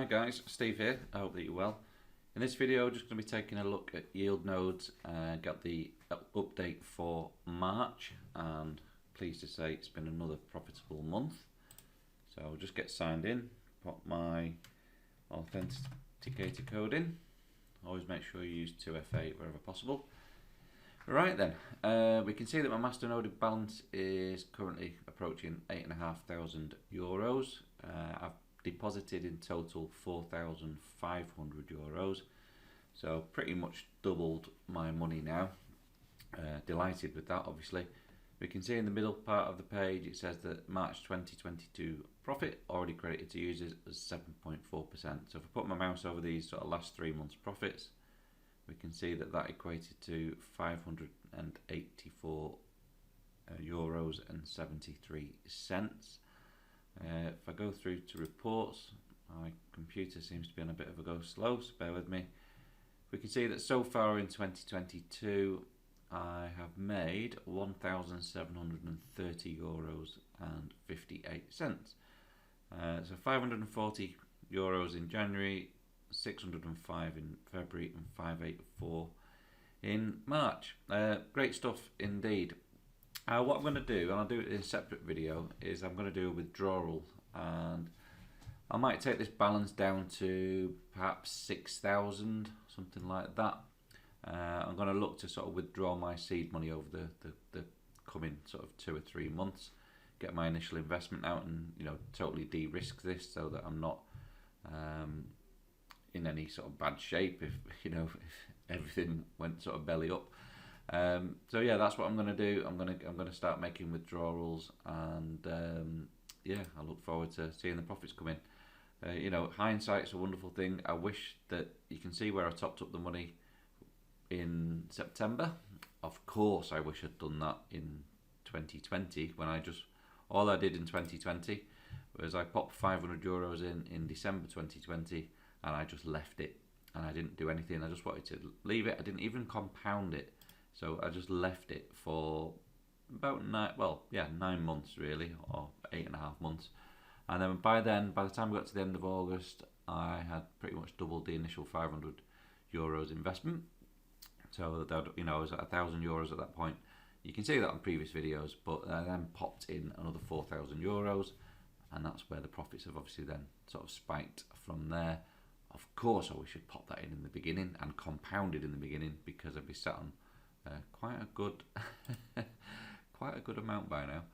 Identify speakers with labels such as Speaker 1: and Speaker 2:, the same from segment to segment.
Speaker 1: guys, Steve here. I hope that you're well. In this video, just going to be taking a look at Yieldnodes. Got the update for March, and pleased to say it's been another profitable month. So I'll just get signed in, put my authenticator code in. Always make sure you use 2FA wherever possible. Right then, we can see that my masternode balance is currently approaching €8,500. I've deposited in total €4,500, so pretty much doubled my money now. Delighted with that, obviously. We can see in the middle part of the page it says that March 2022 profit already credited to users as 7.4%. So if I put my mouse over these sort of last 3 months profits, we can see that that equated to €584.73. If I go through to reports, my computer seems to be on a bit of a go slow, so bear with me. We can see that so far in 2022 I have made €1,730.58. So €540 in January, 605 in February, and 584 in March. Great stuff indeed. What I'm going to do, and I'll do it in a separate video, is I'm going to do a withdrawal, and I might take this balance down to perhaps 6,000, something like that. I'm going to look to sort of withdraw my seed money over the coming sort of 2 or 3 months, get my initial investment out, and totally de-risk this so that I'm not in any sort of bad shape if everything went sort of belly up. So yeah, that's what I'm going to do. I'm going to start making withdrawals, and yeah, I look forward to seeing the profits come in. Hindsight's a wonderful thing. I wish that you can see where I topped up the money in September. Of course, I wish I'd done that in 2020 when all I did in 2020 was I popped €500 in December 2020, and I just left it, and I didn't do anything. I just wanted to leave it. I didn't even compound it. So I just left it for about 9 months really, or 8.5 months. And then by the time we got to the end of August, I had pretty much doubled the initial €500 investment. So that, I was at €1,000 at that point. You can see that on previous videos, but I then popped in another €4,000, and that's where the profits have obviously then sort of spiked from there. Of course, I wish I'd popped that in the beginning and compounded in the beginning, because I'd be sat on quite a good amount by now.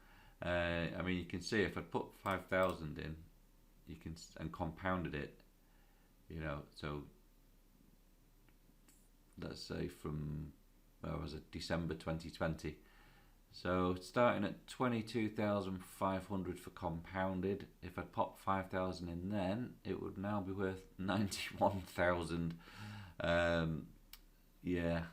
Speaker 1: I mean, you can see if I put 5,000 in, and compounded it, so let's say from December 2020. So starting at 22,500 for compounded, if I popped 5,000 in then, it would now be worth 91,000. Yeah.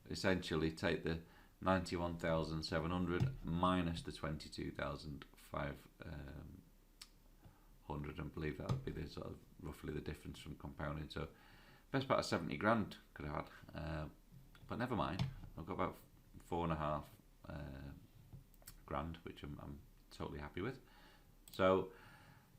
Speaker 1: Essentially take the 91,700 minus the 22,500, and believe that would be the sort of roughly the difference from compounding. So best part of 70 grand could have had, but never mind. I've got about 4.5 grand, which I'm totally happy with. So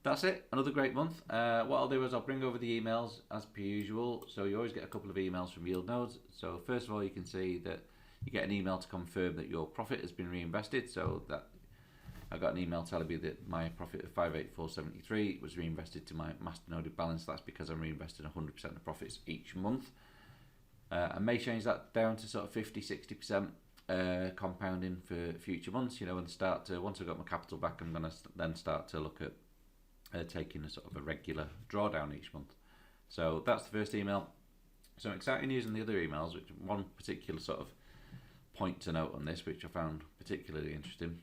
Speaker 1: that's it, another great month. What I'll do is I'll bring over the emails as per usual. So you always get a couple of emails from Yieldnodes. So first of all, you can see that you get an email to confirm that your profit has been reinvested. So that I got an email telling me that my profit of 584.73 was reinvested to my masternode balance. That's because I'm reinvesting 100% of profits each month. I may change that down to sort of 50-60% compounding for future months. Once I've got my capital back, I'm going to then start to look at taking a sort of a regular drawdown each month. So that's the first email. Some exciting news in the other emails, which one particular sort of point to note on this, which I found particularly interesting,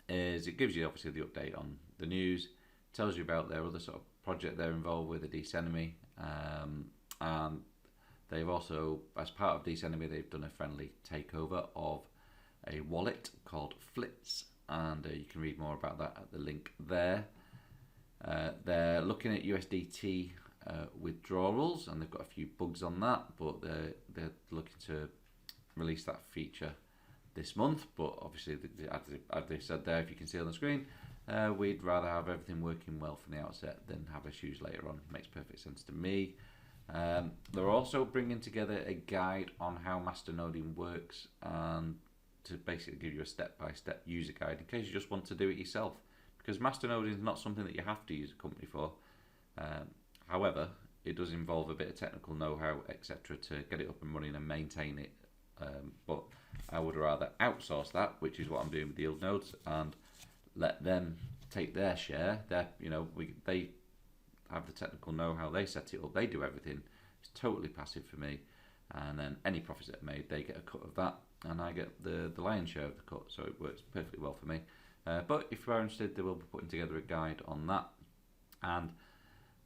Speaker 1: is it gives you obviously the update on the news, tells you about their other sort of project they're involved with, the Decenemy, and they've also, as part of Decenemy, they've done a friendly takeover of a wallet called Flitz, and you can read more about that at the link there. They're looking at USDT withdrawals, and they've got a few bugs on that, but they're looking to release that feature this month. But obviously, as they said there, if you can see on the screen, We'd rather have everything working well from the outset than have issues later on. Makes perfect sense to me. They're also bringing together a guide on how masternoding works, and to basically give you a step-by-step user guide in case you just want to do it yourself. Because masternoding is not something that you have to use a company for. However, it does involve a bit of technical know-how, etc., to get it up and running and maintain it. But I would rather outsource that, which is what I'm doing with Yieldnodes, and let them take their share. They have the technical know-how, they set it up, they do everything. It's totally passive for me, and then any profits that are made, they get a cut of that, and I get the lion's share of the cut, so it works perfectly well for me. But if you are interested, they will be putting together a guide on that. And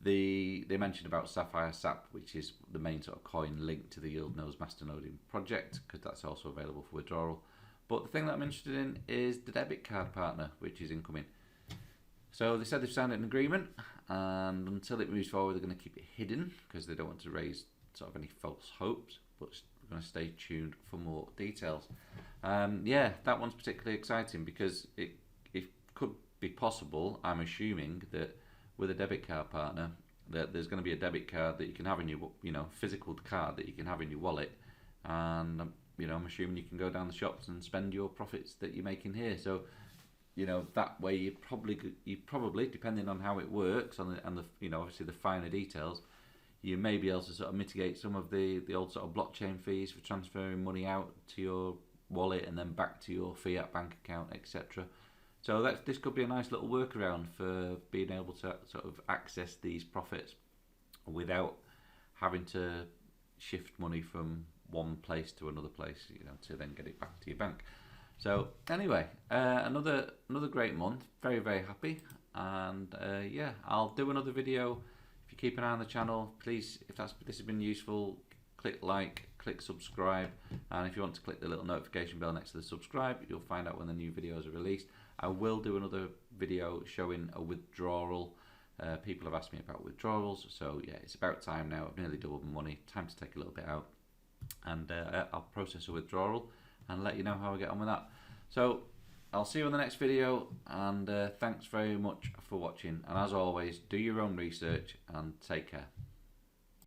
Speaker 1: they mentioned about Sapphire Sap, which is the main sort of coin linked to the Yieldnodes masternoding project, because that's also available for withdrawal. But the thing that I'm interested in is the debit card partner, which is incoming. So they said they've signed an agreement, and until it moves forward, they're going to keep it hidden because they don't want to raise sort of any false hopes. But we're going to stay tuned for more details. Yeah, that one's particularly exciting because it could be possible. I'm assuming that with a debit card partner, that there's going to be a debit card that you can have in your, physical card that you can have in your wallet, and I'm assuming you can go down the shops and spend your profits that you're making here. So, that way you probably, depending on how it works and the obviously the finer details, you may be able to sort of mitigate some of the old sort of blockchain fees for transferring money out to your wallet and then back to your fiat bank account, etc. So this could be a nice little workaround for being able to sort of access these profits without having to shift money from one place to another place, to then get it back to your bank. So anyway, another great month. Very, very happy. And yeah, I'll do another video. If you keep an eye on the channel, please, if this has been useful, click like, click subscribe, and if you want to click the little notification bell next to the subscribe, you'll find out when the new videos are released. I will do another video showing a withdrawal. People have asked me about withdrawals, so yeah, it's about time now. I've nearly doubled my money. Time to take a little bit out, and I'll process a withdrawal and let you know how I get on with that. So I'll see you in the next video, and thanks very much for watching. And as always, do your own research and take care.